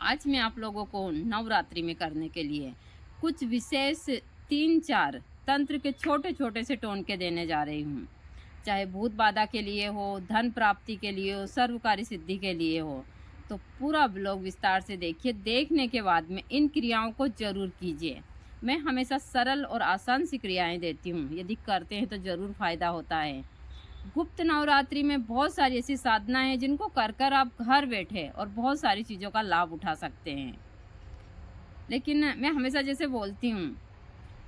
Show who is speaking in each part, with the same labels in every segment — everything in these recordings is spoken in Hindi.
Speaker 1: आज मैं आप लोगों को नवरात्रि में करने के लिए कुछ विशेष 3-4 तंत्र के छोटे छोटे से टोटके देने जा रही हूँ। चाहे भूत बाधा के लिए हो, धन प्राप्ति के लिए हो, सर्वकारी सिद्धि के लिए हो, तो पूरा ब्लॉग विस्तार से देखिए। देखने के बाद में इन क्रियाओं को जरूर कीजिए। मैं हमेशा सरल और आसान सी क्रियाएं देती हूँ, यदि करते हैं तो ज़रूर फायदा होता है। गुप्त नवरात्रि में बहुत सारी ऐसी साधना है जिनको कर कर आप घर बैठे और बहुत सारी चीज़ों का लाभ उठा सकते हैं। लेकिन मैं हमेशा जैसे बोलती हूँ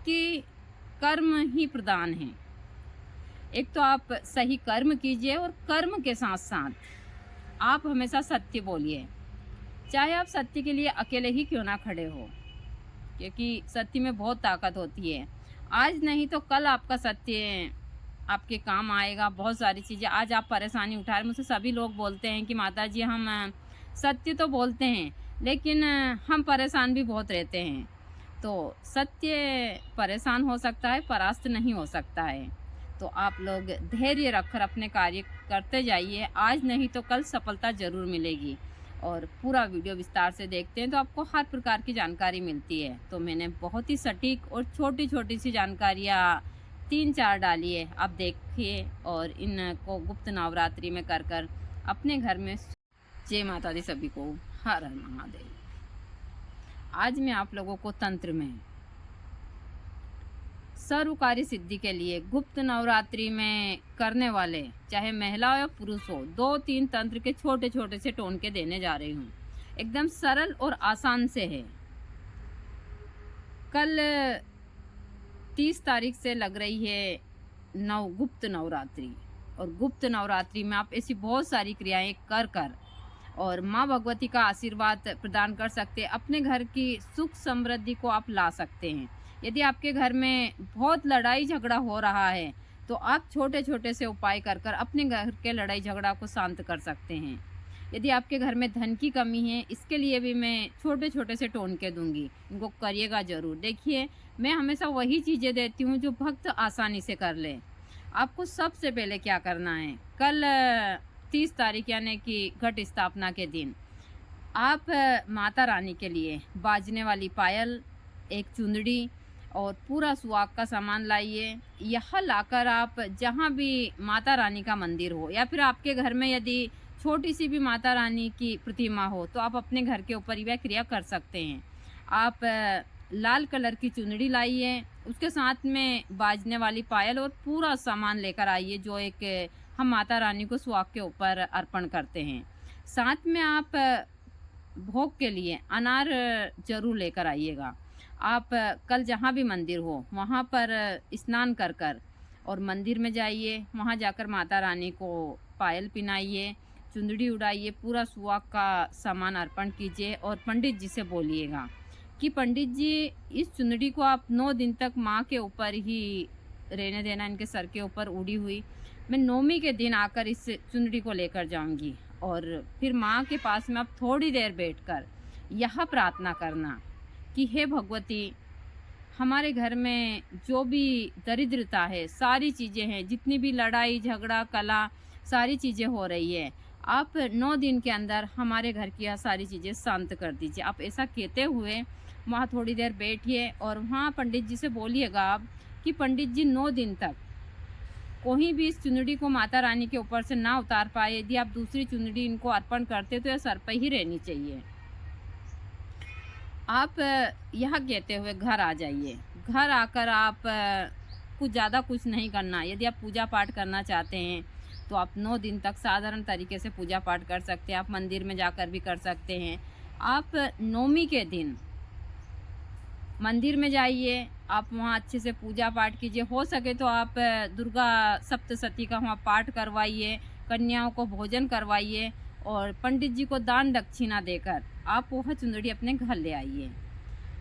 Speaker 1: कि कर्म ही प्रधान है। एक तो आप सही कर्म कीजिए और कर्म के साथ साथ आप हमेशा सत्य बोलिए। चाहे आप सत्य के लिए अकेले ही क्यों ना खड़े हो, क्योंकि सत्य में बहुत ताकत होती है। आज नहीं तो कल आपका सत्य आपके काम आएगा। बहुत सारी चीज़ें आज आप परेशानी उठा रहे, मुझसे सभी लोग बोलते हैं कि माता जी हम सत्य तो बोलते हैं लेकिन हम परेशान भी बहुत रहते हैं। तो सत्य परेशान हो सकता है, परास्त नहीं हो सकता है। तो आप लोग धैर्य रखकर अपने कार्य करते जाइए। आज नहीं तो कल सफलता ज़रूर मिलेगी। और पूरा वीडियो विस्तार से देखते हैं तो आपको हर प्रकार की जानकारी मिलती है। तो मैंने बहुत ही सटीक और छोटी छोटी सी जानकारियाँ 3-4 डाली है, आप देखिए और इनको गुप्त नवरात्रि में कर कर अपने घर में। जय माता दी सभी को, हर हर महादेव। आज मैं आप लोगों को तंत्र में सर्वकारी सिद्धि के लिए गुप्त नवरात्रि में करने वाले, चाहे महिला हो या पुरुष हो, 2-3 तंत्र के छोटे छोटे से टोटके देने जा रही हूँ। एकदम सरल और आसान से है। कल 30 तारीख से लग रही है गुप्त नवरात्रि, और गुप्त नवरात्रि में आप ऐसी बहुत सारी क्रियाएं कर कर और माँ भगवती का आशीर्वाद प्रदान कर सकते हैं। अपने घर की सुख समृद्धि को आप ला सकते हैं। यदि आपके घर में बहुत लड़ाई झगड़ा हो रहा है तो आप छोटे छोटे से उपाय कर कर अपने घर के लड़ाई झगड़ा को शांत कर सकते हैं। यदि आपके घर में धन की कमी है, इसके लिए भी मैं छोटे छोटे से टोटके दूंगी, इनको करिएगा ज़रूर। देखिए, मैं हमेशा वही चीज़ें देती हूँ जो भक्त आसानी से कर ले। आपको सबसे पहले क्या करना है, कल 30 तारीख यानी कि घट स्थापना के दिन आप माता रानी के लिए बाजने वाली पायल, एक चुंदड़ी और पूरा सुहाग का सामान लाइए। यह लाकर आप जहाँ भी माता रानी का मंदिर हो या फिर आपके घर में यदि छोटी सी भी माता रानी की प्रतिमा हो तो आप अपने घर के ऊपर यह क्रिया कर सकते हैं। आप लाल कलर की चुनरी लाइए, उसके साथ में बाजने वाली पायल और पूरा सामान लेकर आइए जो एक हम माता रानी को सुहाग के ऊपर अर्पण करते हैं। साथ में आप भोग के लिए अनार जरूर लेकर आइएगा। आप कल जहाँ भी मंदिर हो वहाँ पर स्नान कर कर और मंदिर में जाइए। वहाँ जाकर माता रानी को पायल पिनाइए, चुंदड़ी उड़ाइए, पूरा सुहाग का सामान अर्पण कीजिए और पंडित जी से बोलिएगा कि पंडित जी इस चुंदड़ी को आप 9 दिन तक माँ के ऊपर ही रहने देना, इनके सर के ऊपर उड़ी हुई। मैं नौमी के दिन आकर इस चुंदड़ी को लेकर जाऊंगी और फिर माँ के पास में आप थोड़ी देर बैठकर यह प्रार्थना करना कि हे भगवती, हमारे घर में जो भी दरिद्रता है, सारी चीज़ें हैं, जितनी भी लड़ाई झगड़ा कला सारी चीज़ें हो रही है, आप 9 दिन के अंदर हमारे घर की यह सारी चीज़ें शांत कर दीजिए। आप ऐसा कहते हुए वहाँ थोड़ी देर बैठिए और वहाँ पंडित जी से बोलिएगा आप कि पंडित जी 9 दिन तक कोई भी इस चुनरी को माता रानी के ऊपर से ना उतार पाए। यदि आप दूसरी चुनरी इनको अर्पण करते तो यह सर पर ही रहनी चाहिए। आप यह कहते हुए घर आ जाइए। घर आकर आप कुछ ज़्यादा कुछ नहीं करना। यदि आप पूजा पाठ करना चाहते हैं तो आप 9 दिन तक साधारण तरीके से पूजा पाठ कर सकते हैं। आप मंदिर में जाकर भी कर सकते हैं। आप नौमी के दिन मंदिर में जाइए, आप वहाँ अच्छे से पूजा पाठ कीजिए। हो सके तो आप दुर्गा सप्तशती का वहाँ पाठ करवाइए, कन्याओं को भोजन करवाइए और पंडित जी को दान दक्षिणा देकर आप वह चुंदड़ी अपने घर ले आइए।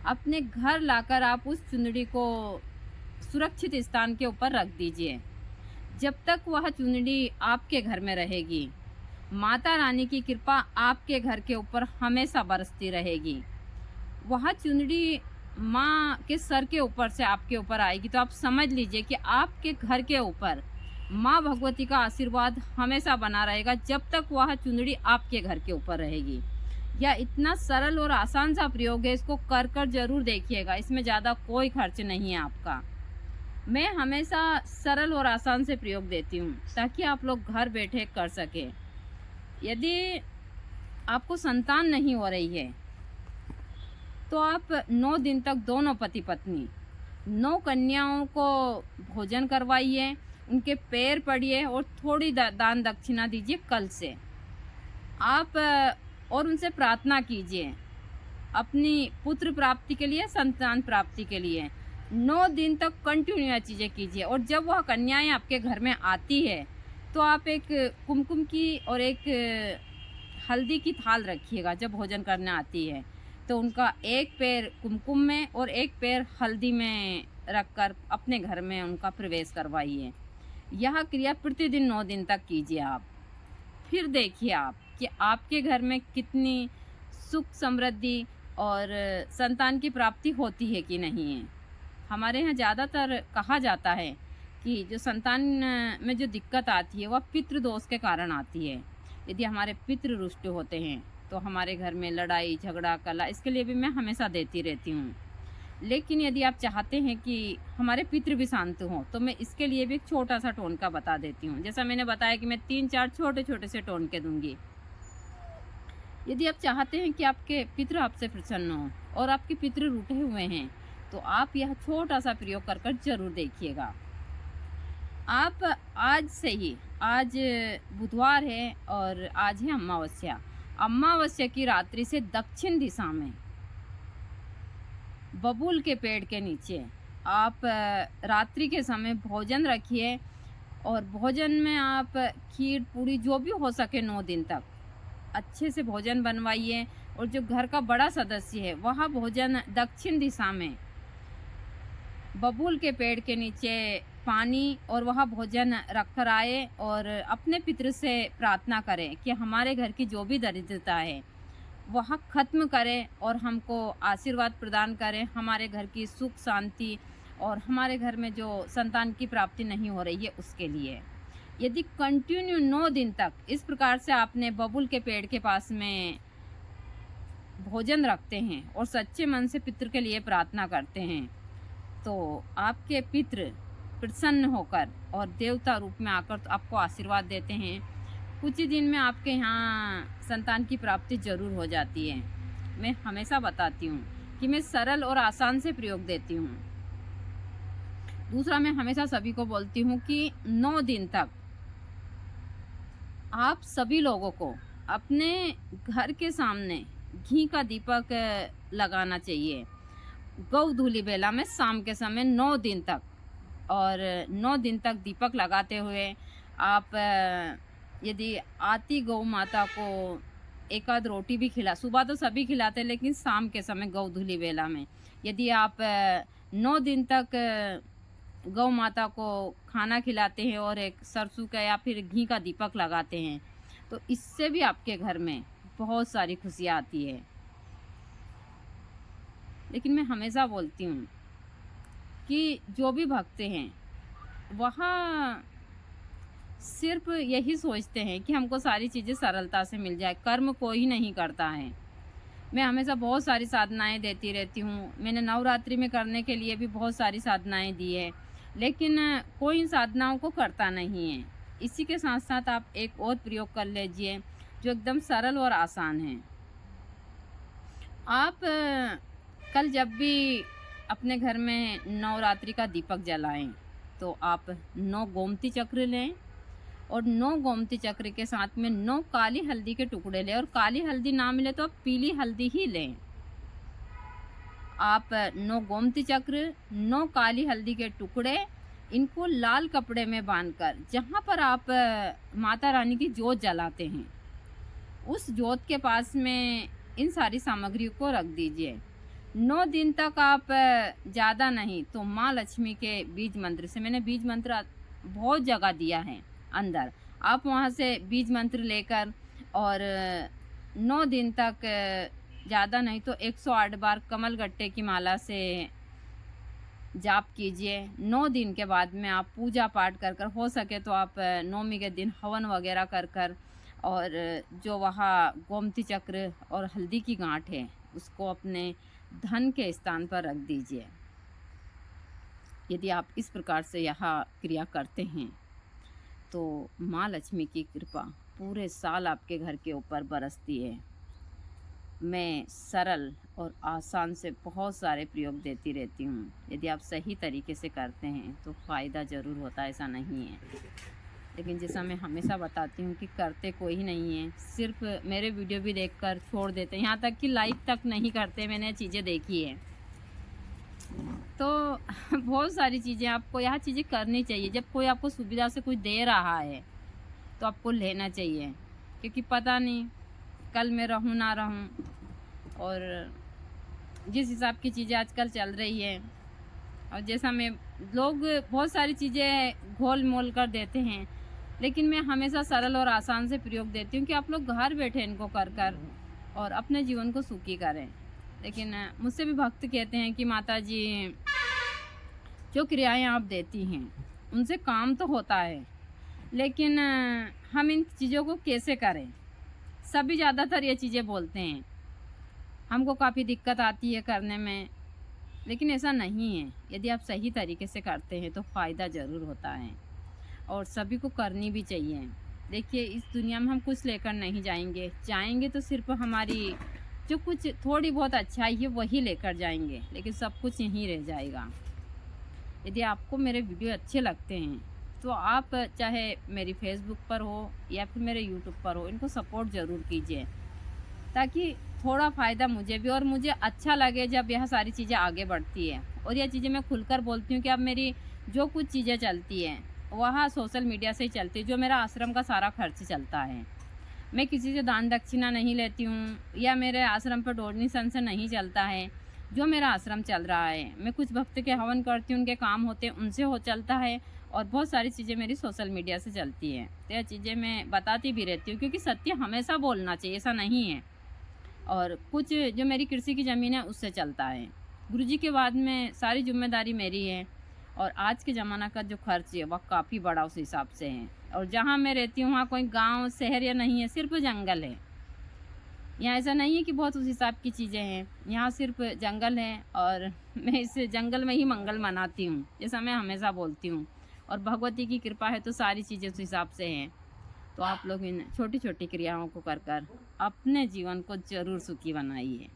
Speaker 1: अपने घर लाकर आप उस चुंदड़ी को सुरक्षित स्थान के ऊपर रख दीजिए। जब तक वह चुंदड़ी आपके घर में रहेगी, माता रानी की कृपा आपके घर के ऊपर हमेशा बरसती रहेगी। वह चुंदड़ी माँ के सर के ऊपर से आपके ऊपर आएगी तो आप समझ लीजिए कि आपके घर के ऊपर माँ भगवती का आशीर्वाद हमेशा बना रहेगा जब तक वह चुंदड़ी आपके घर के ऊपर रहेगी। यह इतना सरल और आसान सा प्रयोग है, इसको कर कर ज़रूर देखिएगा। इसमें ज़्यादा कोई खर्च नहीं है आपका। मैं हमेशा सरल और आसान से प्रयोग देती हूँ ताकि आप लोग घर बैठे कर सकें। यदि आपको संतान नहीं हो रही है तो आप 9 दिन तक दोनों पति पत्नी 9 कन्याओं को भोजन करवाइए, उनके पैर पड़िए और थोड़ी दान दक्षिणा दीजिए कल से। आप और उनसे प्रार्थना कीजिए अपनी पुत्र प्राप्ति के लिए, संतान प्राप्ति के लिए। 9 दिन तक कंटिन्यू यह चीज़ें कीजिए और जब वह कन्याएं आपके घर में आती है तो आप एक कुमकुम की और एक हल्दी की थाल रखिएगा। जब भोजन करने आती है तो उनका एक पैर कुमकुम में और एक पैर हल्दी में रखकर अपने घर में उनका प्रवेश करवाइए। यह क्रिया प्रतिदिन 9 दिन तक कीजिए आप। फिर देखिए आप कि आपके घर में कितनी सुख समृद्धि और संतान की प्राप्ति होती है कि नहीं है। हमारे यहाँ ज़्यादातर कहा जाता है कि जो संतान में जो दिक्कत आती है वह पितृदोष के कारण आती है। यदि हमारे पितृ रुष्ट होते हैं तो हमारे घर में लड़ाई झगड़ा कलह, इसके लिए भी मैं हमेशा देती रहती हूँ। लेकिन यदि आप चाहते हैं कि हमारे पितृ भी शांत हों तो मैं इसके लिए भी एक छोटा सा टोनका बता देती हूँ। जैसा मैंने बताया कि मैं 3-4 छोटे छोटे से टोनके दूंगी। यदि आप चाहते हैं कि आपके पितृ आपसे प्रसन्न हो और आपके पितृ रूठे हुए हैं तो आप यह छोटा सा प्रयोग कर कर जरूर देखिएगा। आप आज से ही, आज बुधवार है और आज है अमावस्या। अमावस्या की रात्रि से दक्षिण दिशा में बबूल के पेड़ के नीचे आप रात्रि के समय भोजन रखिए और भोजन में आप खीर पूरी जो भी हो सके 9 दिन तक अच्छे से भोजन बनवाइए। और जो घर का बड़ा सदस्य है वह भोजन दक्षिण दिशा में बबूल के पेड़ के नीचे पानी और वह भोजन रख कर आए और अपने पितृ से प्रार्थना करें कि हमारे घर की जो भी दरिद्रता है वह खत्म करें और हमको आशीर्वाद प्रदान करें, हमारे घर की सुख शांति और हमारे घर में जो संतान की प्राप्ति नहीं हो रही है उसके लिए। यदि कंटिन्यू 9 दिन तक इस प्रकार से आपने बबूल के पेड़ के पास में भोजन रखते हैं और सच्चे मन से पितृ के लिए प्रार्थना करते हैं तो आपके पितृ प्रसन्न होकर और देवता रूप में आकर तो आपको आशीर्वाद देते हैं। कुछ ही दिन में आपके यहाँ संतान की प्राप्ति जरूर हो जाती है। मैं हमेशा बताती हूँ कि मैं सरल और आसान से प्रयोग देती हूँ। दूसरा, मैं हमेशा सभी को बोलती हूँ कि 9 दिन तक आप सभी लोगों को अपने घर के सामने घी का दीपक लगाना चाहिए गौधूली बेला में शाम के समय 9 दिन तक। और 9 दिन तक दीपक लगाते हुए आप यदि आती गौ माता को एक आध रोटी भी खिला, सुबह तो सभी खिलाते लेकिन शाम के समय गौधूली बेला में यदि आप 9 दिन तक गौ माता को खाना खिलाते हैं और एक सरसों का या फिर घी का दीपक लगाते हैं तो इससे भी आपके घर में बहुत सारी खुशियाँ आती है। लेकिन मैं हमेशा बोलती हूँ कि जो भी भक्त हैं वहाँ सिर्फ यही सोचते हैं कि हमको सारी चीज़ें सरलता से मिल जाए, कर्म कोई नहीं करता है। मैं हमेशा बहुत सारी साधनाएं देती रहती हूँ। मैंने नवरात्रि में करने के लिए भी बहुत सारी साधनाएं दी है लेकिन कोई इन साधनाओं को करता नहीं है। इसी के साथ साथ आप एक और प्रयोग कर लीजिए जो एकदम सरल और आसान है। आप कल जब भी अपने घर में नवरात्रि का दीपक जलाएं तो आप 9 गोमती चक्र लें और 9 गोमती चक्र के साथ में 9 काली हल्दी के टुकड़े लें और काली हल्दी ना मिले तो आप पीली हल्दी ही लें। आप 9 गोमती चक्र 9 काली हल्दी के टुकड़े इनको लाल कपड़े में बांधकर जहाँ पर आप माता रानी की जोत जलाते हैं उस जोत के पास में इन सारी सामग्रियों को रख दीजिए। 9 दिन तक आप ज़्यादा नहीं तो माँ लक्ष्मी के बीज मंत्र से, मैंने बीज मंत्र बहुत जगह दिया है अंदर, आप वहाँ से बीज मंत्र लेकर और 9 दिन तक ज़्यादा नहीं तो 108 बार कमल गट्टे की माला से जाप कीजिए। 9 दिन के बाद में आप पूजा पाठ कर कर, हो सके तो आप नवमी के दिन हवन वगैरह कर कर और जो वहाँ गोमती चक्र और हल्दी की गांठ है उसको अपने धन के स्थान पर रख दीजिए। यदि आप इस प्रकार से यह क्रिया करते हैं तो माँ लक्ष्मी की कृपा पूरे साल आपके घर के ऊपर बरसती है। मैं सरल और आसान से बहुत सारे प्रयोग देती रहती हूँ। यदि आप सही तरीके से करते हैं तो फ़ायदा ज़रूर होता है, ऐसा नहीं है। लेकिन जैसा मैं हमेशा बताती हूँ कि करते कोई नहीं है, सिर्फ मेरे वीडियो भी देखकर छोड़ देते हैं, यहाँ तक कि लाइक तक नहीं करते। मैंने चीज़ें देखी है। तो बहुत सारी चीज़ें आपको यह चीज़ें करनी चाहिए। जब कोई आपको सुविधा से कुछ दे रहा है तो आपको लेना चाहिए, क्योंकि पता नहीं कल मैं रहूँ ना रहूँ। और जिस हिसाब की चीज़ें आजकल चल रही है और जैसा मैं लोग बहुत सारी चीज़ें घोल मोल कर देते हैं, लेकिन मैं हमेशा सरल और आसान से प्रयोग देती हूँ कि आप लोग घर बैठे इनको कर और अपने जीवन को सुखी करें। लेकिन मुझसे भी भक्त कहते हैं कि माता जी, जो क्रियाएं आप देती हैं उनसे काम तो होता है, लेकिन हम इन चीज़ों को कैसे करें। सभी ज़्यादातर ये चीज़ें बोलते हैं, हमको काफ़ी दिक्कत आती है करने में, लेकिन ऐसा नहीं है। यदि आप सही तरीके से करते हैं तो फ़ायदा ज़रूर होता है और सभी को करनी भी चाहिए। देखिए, इस दुनिया में हम कुछ लेकर नहीं जाएंगे तो सिर्फ हमारी जो कुछ थोड़ी बहुत अच्छाई है वही लेकर जाएंगे, लेकिन सब कुछ यहीं रह जाएगा। यदि आपको मेरे वीडियो अच्छे लगते हैं तो आप चाहे मेरी फेसबुक पर हो या फिर मेरे यूट्यूब पर हो, इनको सपोर्ट ज़रूर कीजिए, ताकि थोड़ा फ़ायदा मुझे भी और मुझे अच्छा लगे जब यह सारी चीज़ें आगे बढ़ती है। और यह चीज़ें मैं खुलकर बोलती हूँ कि अब मेरी जो कुछ चीज़ें चलती हैं वह सोशल मीडिया से ही चलती है। जो मेरा आश्रम का सारा खर्च चलता है, मैं किसी से दान दक्षिणा नहीं लेती हूँ या मेरे आश्रम पर डोनेशन से नहीं चलता है। जो मेरा आश्रम चल रहा है, मैं कुछ भक्त के हवन करती हूँ, उनके काम होते हैं, उनसे हो चलता है। और बहुत सारी चीज़ें मेरी सोशल मीडिया से चलती हैं। तो यह चीज़ें मैं बताती भी रहती हूँ, क्योंकि सत्य हमेशा बोलना चाहिए, ऐसा नहीं है। और कुछ जो मेरी कृषि की ज़मीन है उससे चलता है। गुरुजी के बाद में सारी जिम्मेदारी मेरी है और आज के ज़माना का जो खर्च है वह काफ़ी बड़ा उस हिसाब से है। और जहाँ मैं रहती हूँ वहाँ कोई गांव शहर या नहीं है, सिर्फ जंगल है। यहाँ ऐसा नहीं है कि बहुत उस हिसाब की चीज़ें हैं, यहाँ सिर्फ जंगल है और मैं इस जंगल में ही मंगल मनाती हूँ, जैसा मैं हमेशा बोलती हूँ। और भगवती की कृपा है तो सारी चीज़ें उस हिसाब से हैं। तो आप लोग इन छोटी छोटी क्रियाओं को कर अपने जीवन को ज़रूर सुखी बनाइए।